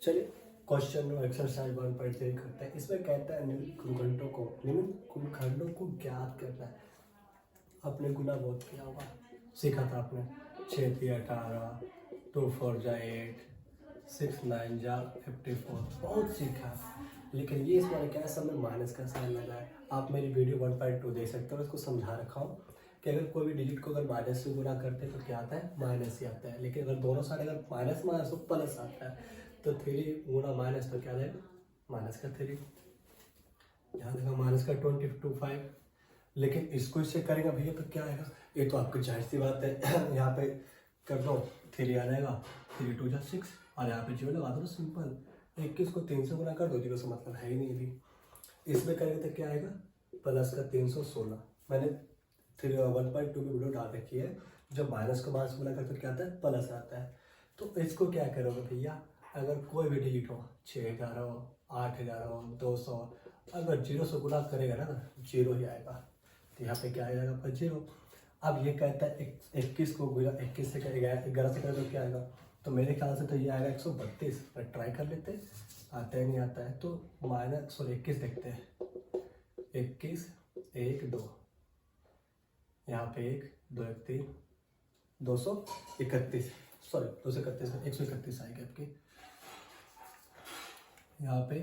चलिए question exercise 1.3 करते हैं। इसमें कहता है निम्न कुलखंडों को ज्ञात करना है। आपने गुना बहुत किया होगा, सीखा था आपने 6 3 18, 2 4 जा 8, 6 9 जा 54, बहुत सीखा। लेकिन ये इस बार क्या है, सब में माइनस का साइन लगा है। आप मेरी वीडियो 1.2 देख सकते हो, इसको समझा रखा हूँ कि अगर कोई भी डिजिट को अगर माइनस से गुना करते हैं तो क्या आता है, माइनस ही आता है। लेकिन अगर दोनों साइड अगर माइनस माइनस तो प्लस आता है, तो 3 गुना माइनस तो क्या आएगा, माइनस का 3। यहाँ देखा माइनस का 25। लेकिन इसको इससे करेंगे भैया तो क्या आएगा, ये तो आपकी जाहिर सी बात है। यहाँ पे कर दो 3 आ जाएगा, 3 2 जा 6 और यहाँ पे 0 लगा दो, सिंपल। 21 को 3 से गुना कर दो, 0 से मतलब है ही नहीं अभी। इसमें करेंगे तो क्या आएगा, प्लस का 316। मैंने 1.2 में वीडियो डाल रखी है, जब माइनस को माइनस गुना करते तो क्या आता है, प्लस आता है। तो इसको क्या करोगे भैया, अगर कोई भी डिजिट हो, 6000 हो, 8000 हो, 200, अगर 0 से गुना करेगा ना तो 0 ही आएगा। तो यहाँ पे क्या आ जाएगा आपका 0। अब ये कहता है 21 को 21 से 11 से करें तो क्या आएगा, तो मेरे ख्याल से तो ये आएगा 132। पर ट्राई कर लेते हैं, आता है नहीं आता है तो माइनस 21 देखते हैं। 21 1 2, यहाँ पे 1 2 1 3, 231, सॉरी 231 131 आएगी आपकी। यहाँ पे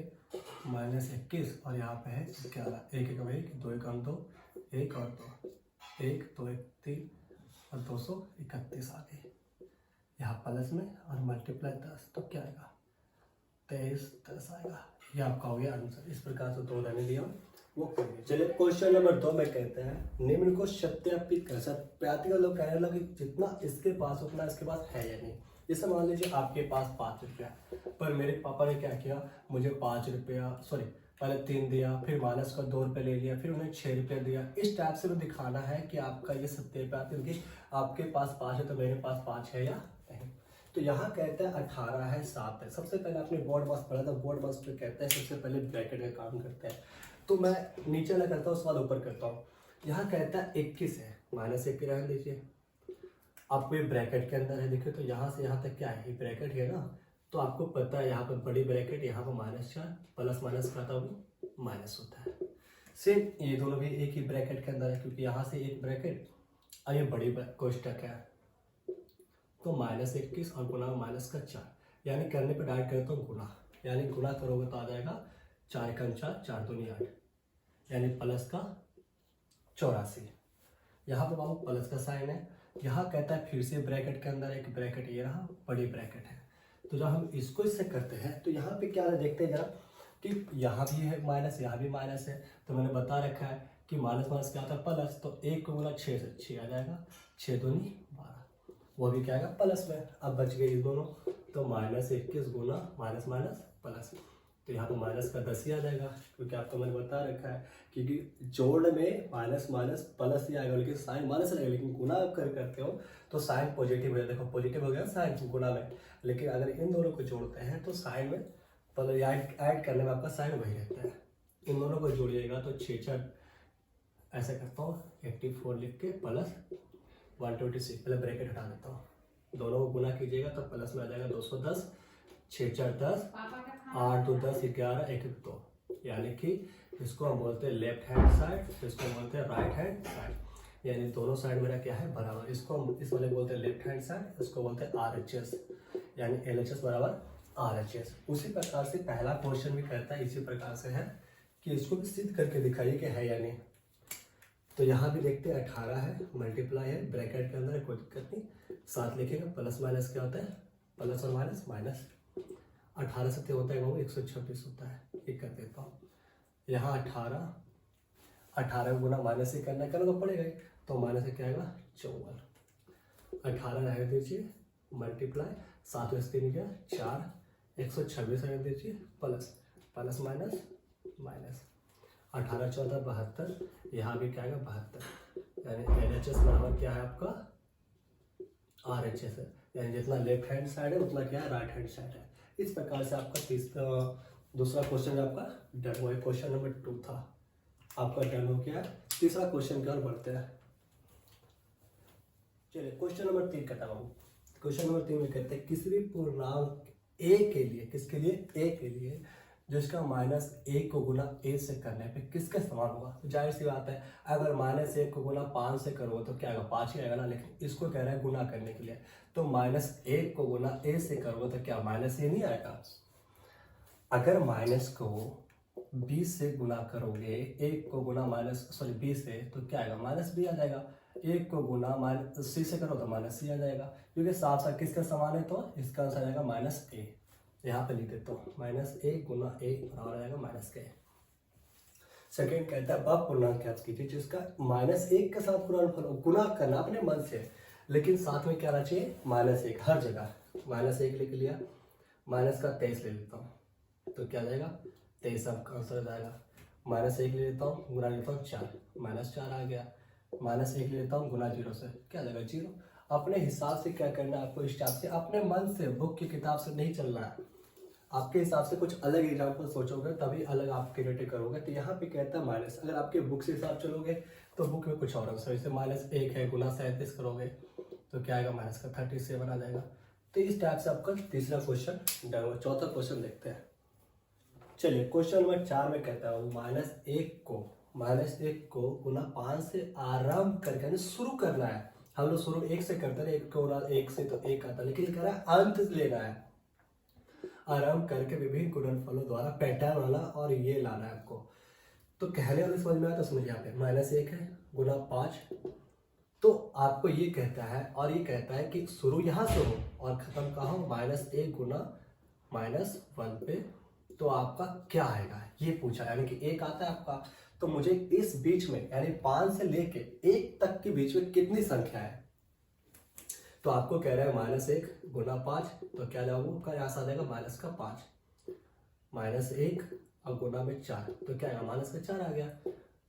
-21 और यहाँ पे है 11, 1 1 1 2 1 2, 1 और 2, 1 2 1 3 और 231 आ गई। यहाँ प्लस में और मल्टीप्लाई 10 तो क्या आएगा, 23 10 आएगा। ये आपका हो गया आंसर। इस प्रकार से 2 रहने दिया, वो करिए। चलिए क्वेश्चन नंबर 2 में कहते हैं निम्न को सत्यापित कर। सत्यापित का लोग कहने लगे जितना इसके पास उतना इसके पास है या नहीं। जैसे मान लीजिए आपके पास 5 रुपया, पर मेरे पापा ने क्या किया, मुझे 5 रुपया सॉरी पहले 3 दिया, फिर माइनस का 2 रुपये ले लिया, फिर उन्हें 6 रुपये दिया। इस टाइप से तो दिखाना है कि आपका ये सत्यापित कि आपके पास 5 है तो मेरे पास 5 है या नहीं। तो यहाँ कहता है 18 है 7 है। सबसे पहले आपने बोर्ड मास पढ़ा था, बोर्ड मास पे कहता है सबसे पहले ब्रैकेट का काम करते हैं। तो मैं नीचे वाला करता हूँ, उसके बाद ऊपर करता हूँ। यहाँ कहता है 21 है, -1 रहने दीजिए। आपको ये ब्रैकेट के अंदर है, देखिए तो यहाँ से यहाँ तक क्या है, ये ब्रैकेट है ना। तो आपको पता है यहाँ पर बड़ी ब्रैकेट, यहाँ पर -4, प्लस माइनस का वो माइनस होता है। सेम ये दोनों भी एक ही ब्रैकेट के अंदर है, क्योंकि यहाँ से एक ब्रैकेट और ये बड़ी कोष्टक है। तो -21 और गुना -4, यानी करने पर डायरेक्ट करता हूँ गुना, यानी गुना करोगे तो आ जाएगा 4 1 4, 4 2 8, यानी प्लस का 84। यहाँ पर बाबू प्लस का साइन है। यहाँ कहता है फिर से ब्रैकेट के अंदर एक ब्रैकेट, ये रहा बड़ी ब्रैकेट है। तो जब हम इसको इससे करते हैं तो यहाँ पे क्या है, देखते हैं जरा कि यहाँ भी है माइनस, यहाँ भी माइनस है। तो मैंने बता रखा है कि माइनस माइनस क्या आता है, प्लस। तो 1 को गुना 6 से 6 आ जाएगा, 6 2 12, वो भी क्या आएगा प्लस में। अब बच गए ये दोनों, तो -21 गुना माइनस माइनस प्लस। तो यहाँ पर माइनस का 10 ही आ जाएगा, क्योंकि आपको मैंने बता रखा है क्योंकि जोड़ में माइनस माइनस प्लस ही आएगा, लेकिन साइन माइनस रहेगा। लेकिन गुना आप करते हो तो साइन पॉजिटिव हो जाए, देखो पॉजिटिव हो गया साइन गुना में। लेकिन अगर इन दोनों को जोड़ते हैं तो साइन में ऐड करने में आपका साइन वही रहता है। इन दोनों को जोड़िएगा तो 6 4, ऐसा करता हूँ 84 लिख के प्लस 126, पहले ब्रैकेट हटा देता हूँ। दोनों को गुना कीजिएगा तो प्लस में आ जाएगा 210, 6 4 10, 8 2 10, 11 1 1 2, यानी कि इसको हम बोलते हैं लेफ्ट हैंड साइड, इसको हम बोलते हैं राइट हैंड साइड। यानी दोनों साइड मेरा क्या है, बराबर। इसको हम इस वाले बोलते हैं लेफ्ट हैंड साइड, इसको बोलते हैं RHS, यानी LHS बराबर RHS। उसी प्रकार से पहला क्वेश्चन भी कहता है इसी प्रकार से है कि इसको भी सिद्ध करके दिखाइए कि है या नहीं। तो यहाँ भी देखते हैं 18 है, मल्टीप्लाई है, ब्रैकेट के अंदर है, कोई दिक्कत नहीं। साथ लिखेगा, प्लस माइनस क्या होता है, प्लस और माइनस माइनस। 18 से होता है वो 126 होता है, ये कर देता हूँ। यहाँ 18 गुना माइनस से करना तो पड़ेगा ही, तो माइनस से क्या आएगा 54। 18 रहने दीजिए, मल्टीप्लाई 7 से 3 गया 4, 126 रहने दीजिए, प्लस प्लस माइनस माइनस। 18 14 72, यहाँ भी क्या आएगा 72, यानी LHS बराबर क्या है आपका RHS है। यानी जितना लेफ्ट हैंड साइड है उतना क्या है राइट हैंड साइड है। इस प्रकार से आपका दूसरा क्वेश्चन आपका डन हुआ। क्वेश्चन नंबर 2 था आपका डन हो गया। तीसरा क्वेश्चन की ओर बढ़ते हैं। चलिए क्वेश्चन नंबर 3 करता हूँ। क्वेश्चन नंबर 3 में कहते हैं किसी भी पूर्णांक ए के लिए, किसके लिए, ए के लिए, जिसका -1 को गुना ए से करने पे किसके समान होगा। तो जाहिर सी बात है, अगर -1 को गुना 5 से करोगे तो क्या आएगा, 5 ही आएगा ना। लेकिन इसको कह रहा है गुना करने के लिए, तो -1 को गुना ए से करोगे तो क्या -a नहीं आएगा। अगर माइनस को 20 से गुना करोगे, 1 को गुना 20 से, तो क्या आएगा, -b आ जाएगा। 1 को गुना -c से करो तो -c आ जाएगा, क्योंकि साथ साथ किसके समान है, तो इसका आंसर आएगा -a। यहाँ पे लिख देता हूँ, -a गुना a बराबर आएगा -k। सेकेंड कहता है अब पूर्णांक ज्ञात कीजिए जिसका -1 के साथ गुना करना अपने मन से, लेकिन साथ में क्या रहना चाहिए, -1 हर जगह। -1 लिख लिया, माइनस का 23 ले लेता हूँ तो क्या जाएगा, 23 आपका आंसर आ जाएगा। -1 ले लेता हूँ, गुना लेता हूँ 4, -4 आ गया। -1 ले लेता हूँ गुना 0 से, क्या जाएगा 0। अपने हिसाब से क्या करना है आपको, स्टाफ से, अपने मन से, बुक की किताब से नहीं चलना है। आपके हिसाब से कुछ अलग एग्जाम्पल सोचोगे तभी अलग आप क्रिएट करोगे। तो यहाँ पे कहता है माइनस, अगर आपके बुक से हिसाब चलोगे तो बुक में कुछ और आंसर, जैसे -1 है गुना 37 करोगे तो क्या आएगा, माइनस का 37 आ जाएगा। तो इस टाइप से आपका तीसरा क्वेश्चन डन हुआ। चौथा क्वेश्चन देखते हैं। चलिए क्वेश्चन नंबर 4 में कहता है -1 को गुना 5 से आरंभ करके, यानी शुरू करना है। हम लोग शुरू 1 से करते हैं, 1 से तो 1 आता है, लेकिन कह रहा है अंत लेना है, आरंभ करके विभिन्न गुणनफलों द्वारा पैटर्न वाला और ये लाना है आपको। तो कहने वाले समझ में आया तो समझ यहाँ पे -1 है गुना 5, तो आपको ये कहता है, और ये कहता है कि शुरू यहाँ से हो और खत्म कहाँ हो, -1 गुना -1 पे, तो आपका क्या आएगा ये पूछा, यानी कि 1 आता है आपका। तो मुझे इस बीच में, यानी 5 से लेके 1 तक के बीच में कितनी संख्या है, तो आपको कह रहा है -1 गुना 5, तो क्या होगा, यहाँ से आ जाएगा -5, -1 और गुना में 4, तो क्या आएगा, -4 आ गया।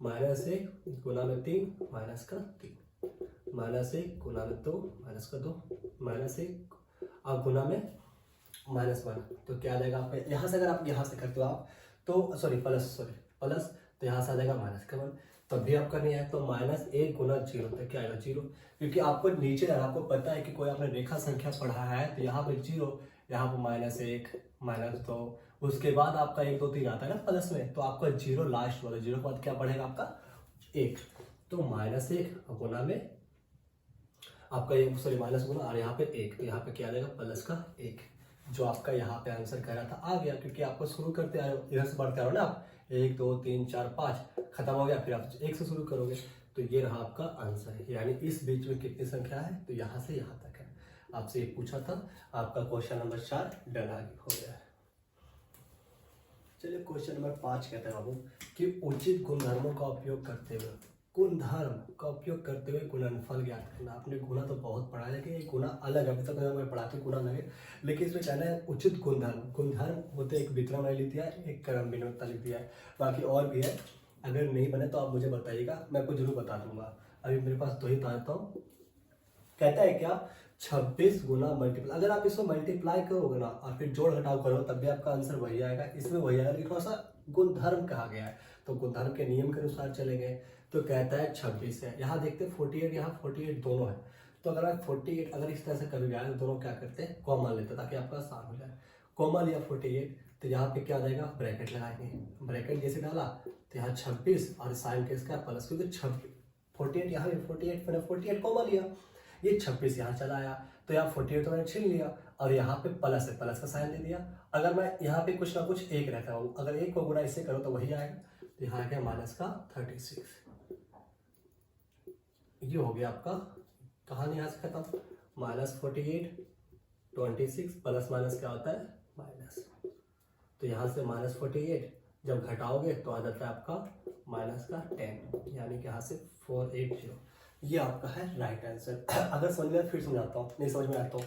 -1 गुना में 3, -3, -1 गुना में 2, -2, -1 और गुना में -1, तो क्या आ जाएगा आपका, यहाँ से अगर आप यहाँ से करते हो आप तो प्लस, तो यहाँ से आ जाएगा -1, तब भी आपका नहीं आया। तो -1 गुना 0, तो क्या आएगा 0, क्योंकि आपको नीचे आपको पता है कि कोई आपने रेखा संख्या पढ़ा है, तो यहाँ पे 0, यहाँ पे -1, -2, उसके बाद आपका 1 2 3 आता है ना प्लस में, तो आपका 0 लास्ट वाला, 0 के बाद क्या पढ़ेगा आपका 1, तो -1 गुना में आपका माइनस गुना, और यहाँ पे 1, तो यहाँ पे क्या आ जाएगा, प्लस का 1, जो आपका यहाँ पे आंसर कह रहा था आ गया, क्योंकि आपको शुरू करते आए हो, इधर से बढ़ते आ रहे हो ना आप, 1 2 3 4 5 खत्म हो गया, फिर आप 1 से शुरू करोगे, तो ये रहा आपका आंसर। यानी इस बीच में कितनी संख्या है, तो यहाँ से यहाँ तक है। आपसे ये पूछा था, आपका क्वेश्चन नंबर 4 डन हो गया। चलिए क्वेश्चन नंबर 5 कहते हैं बाबू कि उचित गुणधर्मों का उपयोग करते हुए, गुणधर्म का उपयोग करते हुए गुणनफल ज्ञात करना। आपने गुणा तो बहुत पढ़ा है, लेकिन ये गुणा अलग है, अभी तक मैं पढ़ाती गुणा अलग है, लेकिन इसमें कहना है उचित गुणधर्म। गुणधर्म होते एक वितरण लिख दिया है, एक क्रम भिन्नता लिख दिया है, बाकी और भी है। अगर नहीं बने तो आप मुझे बताइएगा, मैं आपको जरूर बता दूंगा। अभी मेरे पास 2 ही बताता हूँ। कहता है क्या, 26 गुना मल्टीप्लाई, अगर आप इसको मल्टीप्लाई करोगे ना और फिर जोड़ घटाव करो तब भी आपका आंसर वही आएगा, इसमें वही आएगा, लेकिन थोड़ा सा गुणधर्म कहा गया है, तो गुणधर्म के नियम के अनुसार चलेंगे। तो कहता है 26 है, यहाँ देखते हैं 48, यहाँ 48 दोनों है, तो अगर आप 48 अगर इस तरह से कभी आए तो दोनों क्या करते हैं, कॉमन लेते हैं ताकि आपका आसान हो जाए। कॉमन लिया 48, तो यहाँ पे क्या आ जाएगा, ब्रैकेट लगाएंगे, ब्रैकेट जैसे डाला तो यहाँ 26 और साइन के इसका प्लस, क्योंकि 48 यहाँ 48 कॉमन लिया, ये 26 यहाँ चला आया, तो यहाँ 48 तो मैंने छीन लिया, और यहाँ पे प्लस है, प्लस का साइन दे दिया। अगर मैं यहाँ पे कुछ ना कुछ 1 रहता हूँ, अगर 1 को गुणा इससे करो तो वही आएगा, तो यहाँ क्या माइनस का 36, ये हो गया आपका कहानी यहाँ से खत्म। -48 26 प्लस माइनस क्या होता है, माइनस, तो यहाँ से -48 जब घटाओगे तो आ जाता है आपका माइनस का 10, यानी कि यहाँ से 480, ये आपका है राइट आंसर। अगर समझ में फिर समझाता हूँ, नहीं समझ में आता हूँ।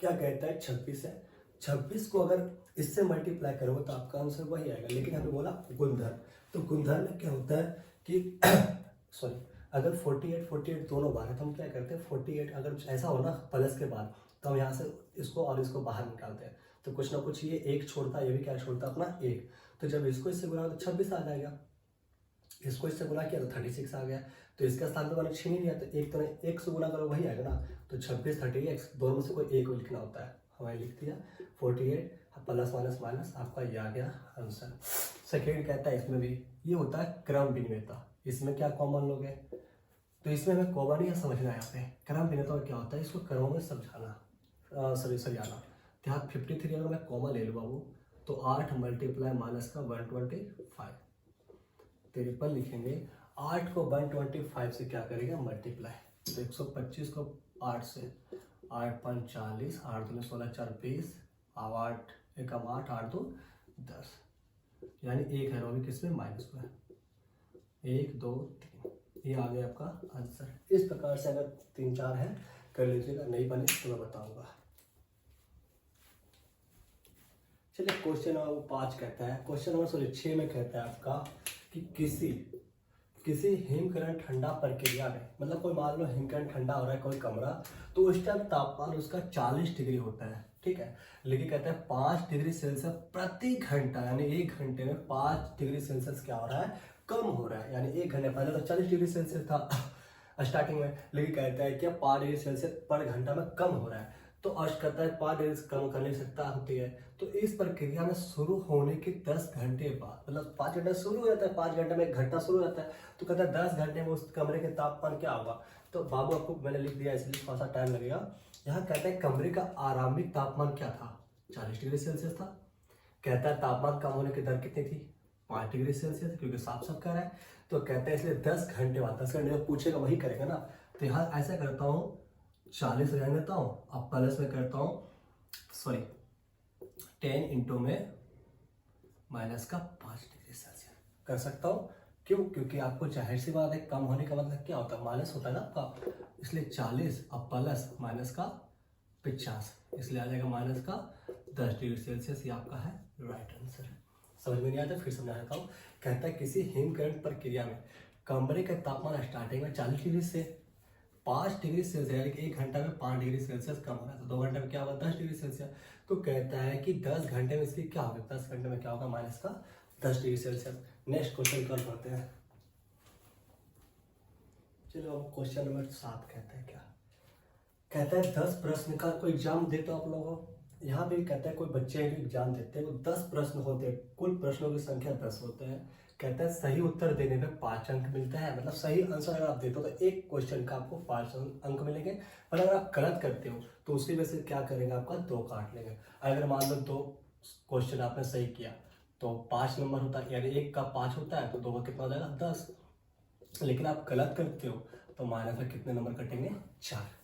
क्या कहता है 26 है, 26 को अगर इससे मल्टीप्लाई करोगे तो आपका आंसर वही आएगा, लेकिन हमें बोला गुणधर्म, तो गुणधर्म में क्या होता है कि अगर 48 दोनों बार है तो हम क्या करते हैं, 48 अगर ऐसा हो ना प्लस के बाद, तो हम यहाँ से इसको और इसको बाहर निकालते हैं, तो कुछ ना कुछ ये 1 छोड़ता है, ये भी क्या छोड़ता है अपना 1, तो जब इसको इससे गुना तो 26 आ जाएगा, इसको इससे गुना किया तो 36 आ गया, तो इसका स्थान तो मैंने छीन ही लिया, तो 1 से गुना करो वही आएगा ना, तो 26 36 दोनों में से कोई एक लिखना होता है, हमें लिख दिया 48 प्लस माइनस माइनस, आपका ये आ गया आंसर। सेकेंड कहता है इसमें भी ये होता है क्रम विनिमयता। इसमें क्या कॉमन लोग हैं, तो इसमें हमें कॉमन ही समझना है। यहाँ पे क्रम विनिमयता क्या होता है, इसको क्रमों में समझाना सरियाना। यहाँ 53 अगर मैं कॉमन ले लूँ बाबू, तो 8 मल्टीप्लाई माइनस का 125 53 लिखेंगे। 8 को 125 से क्या करेगा मल्टीप्लाई, तो 125 को 8 से, 8 5 40, 8 2 16 4 20, अब 8 1 8, 8 2 10, यानी 1 है भी किसमें माइनस में, 1 2 3, ये आ गया आपका आंसर। इस प्रकार से अगर 3 4 है कर लीजिएगा, नहीं बने तो मैं बताऊंगा। चलिए क्वेश्चन नंबर 5 कहता है, क्वेश्चन नंबर 6 में कहता है आपका कि किसी हिमकरण ठंडा प्रक्रिया में, मतलब कोई मान लो हिमकरण ठंडा हो रहा है कोई कमरा, तो उस टाइम तापमान उसका 40 डिग्री होता है, ठीक है। लेकिन कहता है 5 डिग्री सेल्सियस प्रति घंटा, यानी 1 घंटे में 5 डिग्री सेल्सियस क्या हो रहा है, कम हो रहा है। यानी 1 घंटे पहले तो 40 डिग्री सेल्सियस था स्टार्टिंग में, लेकिन कहता है कि 5 डिग्री सेल्सियस पर घंटा में कम हो रहा है। तो अर्श कहता है 5 डिग्री कम कर नहीं सकता होती है। तो इस प्रक्रिया में शुरू होने के 10 घंटे बाद, मतलब 5 घंटे शुरू हो जाता है, 5 घंटे में 1 घंटा शुरू हो जाता है, तो कहता है 10 घंटे में उस कमरे के तापमान क्या होगा। तो बाबू आपको मैंने लिख दिया इसलिए थोड़ा सा टाइम लगेगा। यहाँ कहता है कमरे का आरंभिक तापमान क्या था, 40 डिग्री सेल्सियस था। कहता है तापमान कम होने की दर कितनी थी, 5 डिग्री सेल्सियस, क्योंकि साफ साफ कह रहा है। तो कहते हैं इसलिए 10 घंटे बाद, 10 घंटे में पूछेगा वही करेगा ना। तो यहाँ ऐसा करता हूँ 40 रहने देता हूँ, अब प्लस में करता हूँ 10 इंटू में माइनस का 5 डिग्री सेल्सियस कर सकता हूँ। क्यों, क्योंकि आपको जाहिर सी बात है कम होने का मतलब क्या होता है, माइनस होता है ना आपका, इसलिए 40 अब प्लस माइनस का 50, इसलिए आ जाएगा माइनस का 10 डिग्री सेल्सियस। ये आपका है राइट आंसर। समझ में नहीं आता फिर समझा देता हूँ। कहता है किसी हिमकरण प्रक्रिया में कमरे का तापमान स्टार्टिंग में 40 डिग्री से 5 डिग्री सेल्सियस, यानी कि 1 घंटा में 5 डिग्री सेल्सियस कम हो रहा है, तो 2 घंटे में क्या होगा 10 डिग्री सेल्सियस। तो कहता है कि 10 घंटे में इसकी क्या होगा, 10 घंटे में क्या होगा माइनस का 10 डिग्री सेल्सियस। नेक्स्ट क्वेश्चन कल पढ़ते हैं। चलो अब क्वेश्चन नंबर 7 कहता है क्या, कहता है 10 प्रश्न का कोई एग्जाम देते हो आप लोगों को। यहाँ भी कहता है कोई बच्चे एग्जाम देते हैं, वो 10 प्रश्न होते हैं, कुल प्रश्नों की संख्या 10 होते हैं। कहता है सही उत्तर देने में 5 अंक मिलता है, मतलब सही आंसर अगर आप देते हो तो एक क्वेश्चन का आपको 5 अंक मिलेंगे, और अगर आप गलत करते हो तो उसकी वजह से क्या करेंगे, आपका 2 काट लेंगे। अगर मान लो 2 क्वेश्चन आपने सही किया तो 5 नंबर होता है, यानी 1 का 5 होता है, तो 2 का कितना हो जाएगा 10। लेकिन आप गलत करते हो तो माइनस में कितने नंबर कटेंगे, 4।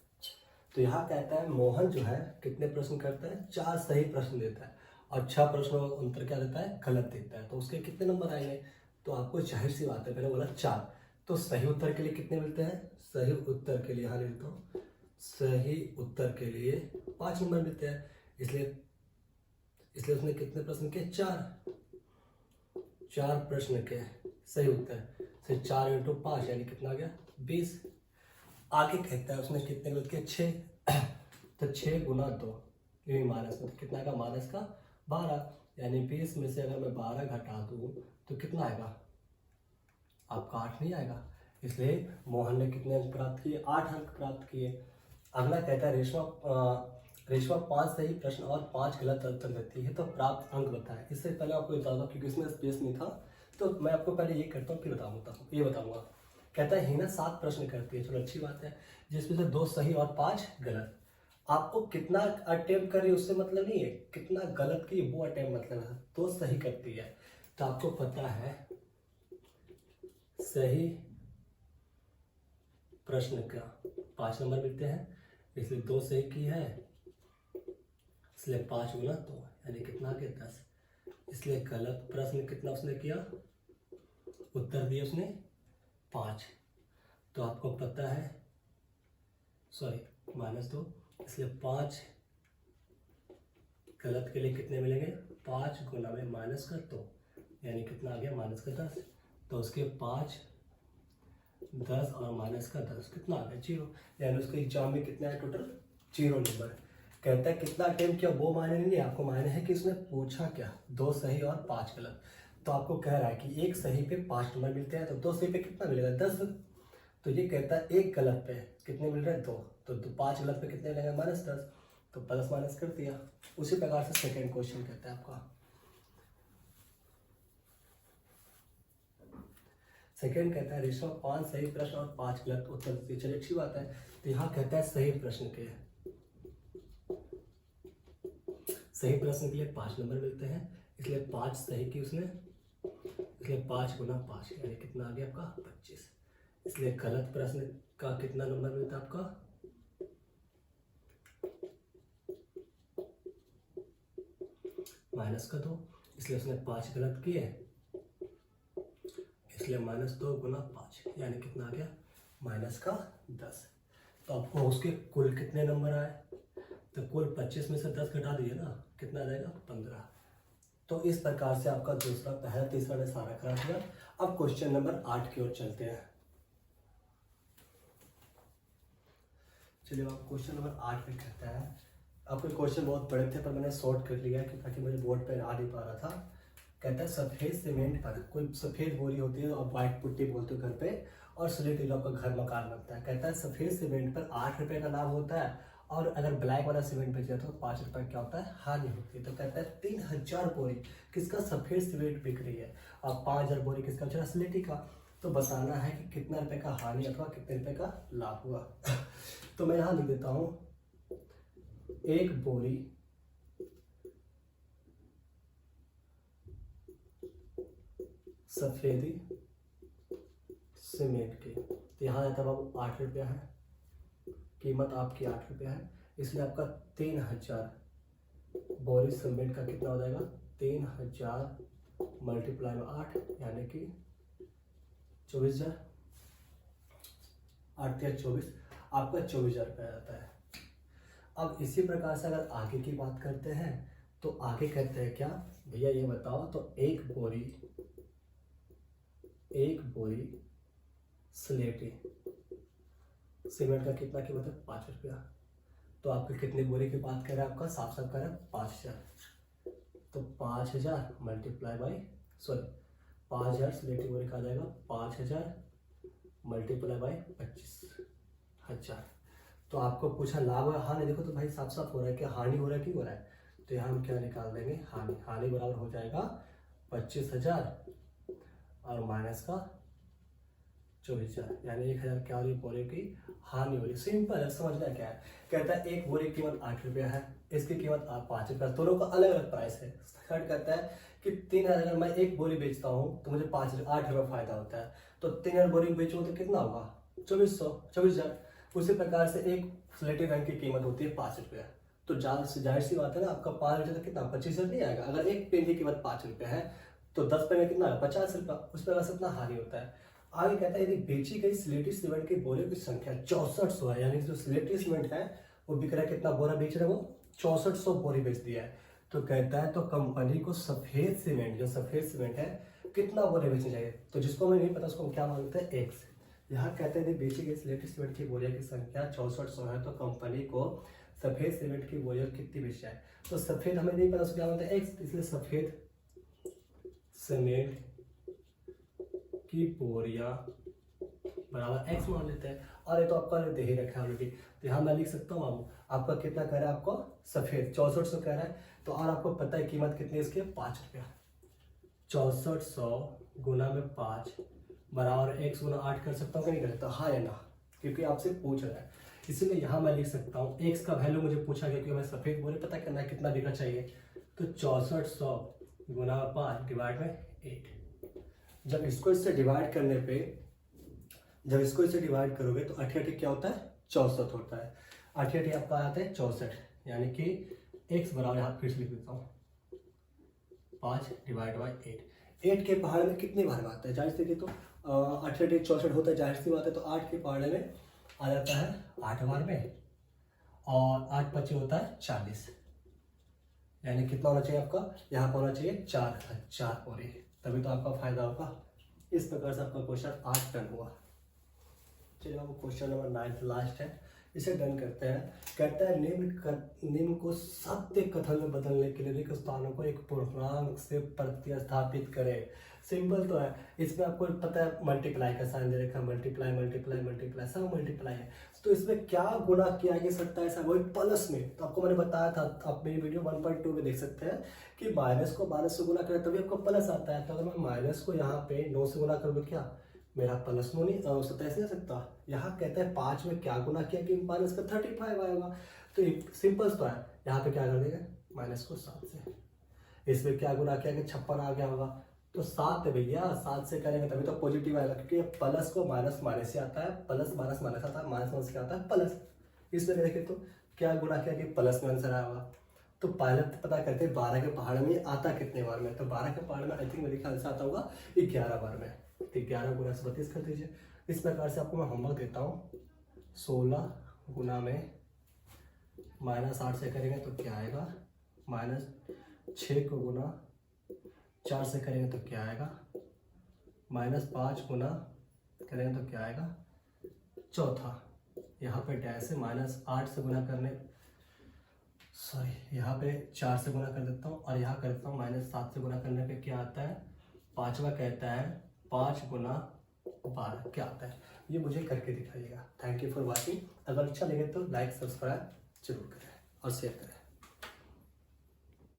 तो यहाँ कहता है मोहन जो है कितने प्रश्न करता है, 4 सही प्रश्न देता है, और 6 प्रश्नों का उत्तर क्या देता है, गलत देता है। तो उसके कितने नंबर आएंगे, तो आपको जाहिर सी बात है, पहले बोला 4, तो सही उत्तर के लिए कितने मिलते हैं, सही उत्तर के लिए यहाँ लिखता हूँ, सही उत्तर के लिए 5 नंबर मिलते हैं। इसलिए उसने कितने प्रश्न किए, 4 प्रश्न के सही उत्तर से 4 इंटू 5 यानी कितना आ गया 20। आगे कहता है उसने कितने गलत किए, 6, तो 6 गुना 2 ये माइनस में, तो कितना आएगा माइनस का 12, यानी 20 में से अगर मैं 12 घटा दूँ तो कितना आएगा, आपका 8 नहीं आएगा। इसलिए मोहन ने कितने अंक प्राप्त किए, 8 अंक प्राप्त किए। अगला कहता है रेशमा 5 सही प्रश्न और 5 गलत उत्तर देती है, तो प्राप्त अंक बताएं। इससे पहले आपको बता दूं क्योंकि इसमें स्पेस नहीं था, तो मैं आपको पहले ये करता हूँ फिर बताऊंगा। कहता है हिना 7 प्रश्न करती है, चलो अच्छी बात है, जिसमें से 2 सही और 5 गलत। आपको कितना अटेम्प्ट करी उससे मतलब नहीं है, कितना गलत की वो अटेम्प्ट मतलब है। 2 सही करती है तो आपको पता है सही प्रश्न का 5 नंबर मिलते हैं, इसलिए 2 सही की है, इसलिए 5 गुना 2 यानी कितना के 10। इसलिए गलत प्रश्न कितना उसने किया, उत्तर दिए उसने 5, तो आपको पता है -2, इसलिए 5 गलत के लिए कितने मिलेंगे, 5 गुना में माइनस का 2 यानी कितना आ गया माइनस का 10। तो उसके 5 10 और माइनस का 10 कितना आ गया 0, यानी उसके एग्जाम में कितना है टोटल 0 नंबर। कहता है कितना अटेम्प्ट किया वो मायने नहीं है, आपको मायने है कि इसने पूछा क्या, 2 सही और 5 गलत। तो आपको कह रहा है कि एक सही पे 5 नंबर मिलते हैं, तो 2 सही पे कितना मिलेगा 10। तो ये कहता है एक गलत पे कितने मिल रहे हैं 2, तो 5 गलत पे कितने मिलेंगे -10। तो प्लस माइनस कर दिया। उसी प्रकार से सेकेंड क्वेश्चन कहता है आपका, सेकेंड कहता है रेशो 5 सही प्रश्न और 5 गलत उत्तर दिए। चलिए अच्छी बात है। तो यहाँ कहता है सही प्रश्न के, सही प्रश्न के लिए 5 नंबर मिलते हैं, इसलिए 5 सही की उसने, इसलिए 5 गुना 5 यानी कितना आ गया आपका 25। इसलिए गलत प्रश्न का कितना नंबर मिलता है आपका, -2, इसलिए उसने 5 गलत किए, इसलिए -2 गुना 5 यानी कितना आ गया -10। तो आपको उसके कुल कितने नंबर आए, तो कुल 25 में से 10 घटा दिए ना, कितना आ जाएगा 15। तो इस प्रकार से आपका दूसरा, पहला, तीसरा ने सारा करा दिया। अब क्वेश्चन नंबर 8 की ओर चलते हैं। चलिए आप क्वेश्चन नंबर 8 में कहता है, आपके क्वेश्चन बहुत बड़े थे पर मैंने शॉर्ट कर लिया है ताकि मुझे बोर्ड पे आ नहीं पा रहा था। कहता है सफ़ेद सीमेंट पर, कोई सफ़ेद बोरी होती है और वाइट पुट्टी बोलते हो घर पे, और स्लेटी जो आपका घर मकान बनता है। कहता है सफ़ेद सीमेंट पर 8 रुपये का लाभ होता है, और अगर ब्लैक वाला सीमेंट बेच जाता तो 5 रुपये क्या होता है, हानि होती है। तो कहता है 3000 बोरी किसका सफ़ेद सीमेंट बिक रही है और 5000 बोरी किसका बचा स्लेटी का। तो बताना है कि कितना रुपये का हानि अथवा कितने रुपये का लाभ हुआ। तो मैं यहाँ लिख देता हूँ, एक बोरी सफेदी सीमेंट की, तो यहाँ आता बाबू 8 रुपया है, कीमत आपकी 8 रुपया है, इसलिए आपका 3000 बोरी सीमेंट का कितना हो जाएगा, 3000 मल्टीप्लाई में 8 यानी कि 24,000, 8 या 24 आपका 24,000 रुपया आता है। अब इसी प्रकार से अगर आगे की बात करते हैं तो आगे कहते हैं क्या भैया ये बताओ, तो एक बोरी स्लेटी सीमेंट का कितना कीमत है, 5 रुपया। तो आपके कितने बोरी की बात कर रहे हैं, आपका साफ साफ कर रहे हैं 5000। तो 5000 मल्टीप्लाई बाई 5000 स्लेटी बोरी का आ जाएगा 5000 मल्टीप्लाई बाई 25,000। तो आपको पूछा लाभ है हानि, देखो तो भाई साफ साफ हो रहा है कि हानि हो रहा है कि हो रहा है। तो यहाँ हम क्या निकाल देंगे, हानि बराबर हो जाएगा 25,000 और माइनस का 24,000 यानी 1,000 क्या हो रही है, बोरे की हानि हो रही है। सिंपल है, समझना क्या है। कहता है एक बोरे की कीमत 8 रुपया है, इसकी कीमत 5 रुपया, दोनों का अलग अलग प्राइस है। थर्ड कहता है कि 3,000 अगर मैं एक बोरी बेचता हूँ तो मुझे 8 रुपया फायदा होता है, तो 3,000 बोरी बेचूँ तो कितना होगा 24,000। उसी प्रकार से एक स्लेटी रंग की कीमत होती है 5 रुपया। तो जाहिर सी बात है ना, आपका 5 रुपये तक कितना 25,000 नहीं आएगा। अगर एक पेन की कीमत 5 रुपया है तो 10 पेन में कितना है 50 रुपया, उस प्रकार से इतना हानि होता है। आगे कहता है यदि बेची गई स्लेटी सीमेंट की बोरियों की संख्या 6400 है, यानी जो स्लेटी सीमेंट है वो बिक रहा है, कितना बोरा बेच रहे हैं वो 6400 बोरी बेच दिया है। तो कहता है तो कंपनी को सफेद सीमेंट, जो सफेद सीमेंट है कितना बोरे बेचने चाहिए। तो जिसको हमें नहीं पता उसको हम क्या मानते हैं, एक्स। यहाँ कहते हैं बेची गई स्लेटी सीमेंट की बोरियों की संख्या 6400 है, तो कंपनी को सफेद सीमेंट की बोरियों कितनी बेची जाए। तो सफेद हमें नहीं पता उसको क्या मानते हैं, एक्स, इसलिए सफेद सीमेंट की बोरियां बराबर एक्स मान लेते हैं। और ये तो आपका दे ही रखा है ऑलरेडी, तो यहाँ मैं लिख सकता हूँ आपका कितना कह रहा है, आपको सफेद 6400 कह रहा है। तो और आपको पता है कीमत कितनी है इसकी, 5 रुपया। 6400 गुना में 5 बराबर x गुना 8 कर सकता हूँ कि नहीं कर सकता, हाँ या ना, क्योंकि आपसे पूछ रहा है। इसीलिए यहाँ मैं लिख सकता हूँ x का वैल्यू मुझे पूछा गया, क्योंकि हमें सफेद बोरे पता करना है कितना बिकना चाहिए। तो 6400 गुना 5 डिवाइड में 8। जब इसको इससे डिवाइड करने पे, जब इसको इससे डिवाइड करोगे तो 8 क्या होता है 64 होता है। 8 आपका आता है 64, यानी कि x बराबर यहाँ फिर से लिख देता हूँ 5 डिवाइड बाई 8 के पहाड़ में कितने बार में आता है, जाहिर सी देखिए तो 8 64 होता है, जाहिर सी बात है। तो 8 के पहाड़े में आ जाता है 8 बार में, और 8 5 होता है 40, यानी कितना होना चाहिए आपका, यहाँ पर होना चाहिए 4000 बोरी, तभी तो आपका फायदा होगा। इस प्रकार से आपका क्वेश्चन 8 डन हुआ। चलिए आपको क्वेश्चन नंबर 9 लास्ट है, इसे डन करते हैं। कहता है निम्न को सत्य कथन में बदलने के लिए रिक्त स्थानों को एक पूर्णांक से प्रतिस्थापित करें। सिंपल तो है, इसमें आपको पता है मल्टीप्लाई का साइन दे रखा है, मल्टीप्लाई मल्टीप्लाई मल्टीप्लाई सब मल्टीप्लाई है। तो इसमें क्या गुणा किया जा सकता है, ऐसा वही प्लस में। तो आपको मैंने बताया था, आप मेरी वीडियो 1.2 में देख सकते हैं कि माइनस को माइनस से गुना करें तभी आपको प्लस आता है। तो अगर मैं माइनस को यहाँ पे 9 से गुना करूँ तो क्या मेरा प्लस 9 नहीं 27 नहीं आ सकता। यहाँ कहते हैं 5 में क्या गुना किया कि माइनस का 35 आएगा। तो एक सिंपल तो है, यहाँ पे क्या कर देगा माइनस को 7 से, इसमें क्या गुना किया कि 56 आ गया होगा। तो 7 है भैया, 7 से करेंगे तभी तो पॉजिटिव आएगा, क्योंकि प्लस को माइनस माइनस से आता है, प्लस माइनस माइनस आता है, माइनस माइनस क्या आता है प्लस। इसमें देखें तो क्या गुना किया कि प्लस में आंसर आया होगा। तो पहले पता करते हैं 12 के पहाड़ में आता कितने बार में। तो 12 के पहाड़ में आई थिंक मेरे ख्याल से आता होगा 11 बार में। तो 11 गुना 32 कर दीजिए। इस प्रकार से आपको मैं होमवर्क देता हूँ, 16 गुना में -8 से करेंगे तो क्या आएगा, -6 को गुना 4 से करेंगे तो क्या आएगा, -5 गुना करेंगे तो क्या आएगा, चौथा। यहाँ पे डैश है, -8 से गुना करने, सॉरी यहाँ पे 4 से गुना कर देता हूँ और यहाँ करता हूँ -7 से गुना करने पे क्या आता है, पाँचवा कहता है 5 गुना 12 क्या आता है, ये मुझे करके दिखाइएगा। Thank you for watching. अगर अच्छा लगे तो लाइक सब्सक्राइब जरूर करें और शेयर करें।